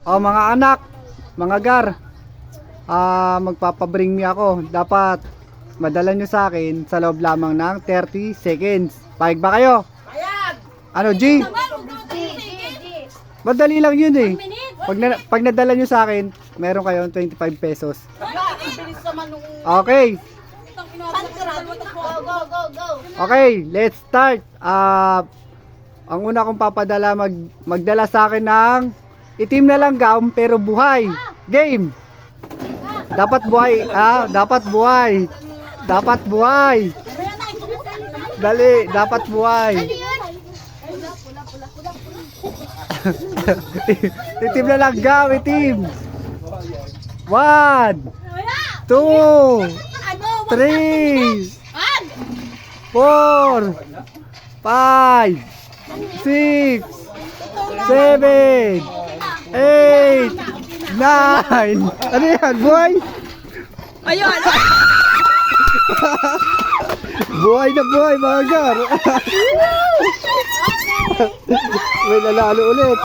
O mga anak, mga gar, magpapabring me ako. Dapat madala nyo sa akin sa loob lamang ng 30 seconds. Payag ba kayo? Payag! Ano, G? Madali lang yun eh. Pag nadala nyo sa akin, meron kayong 25 pesos. Bilis naman nung... Okay. Go, go. Okay, let's start. Ang una kong papadala, magdala sa akin ng itim na langgam pero buhay. Game. Dapat buhay. Dapat buhay. Dapat buhay. Dali, dapat buhay. Itim na langgam, itim. 1, 2, 3, 4, 5, 6, 7, 8, 9. Ano yan, boy? Ayun! Buhay na buhay, mga gar. May lalalo ulit.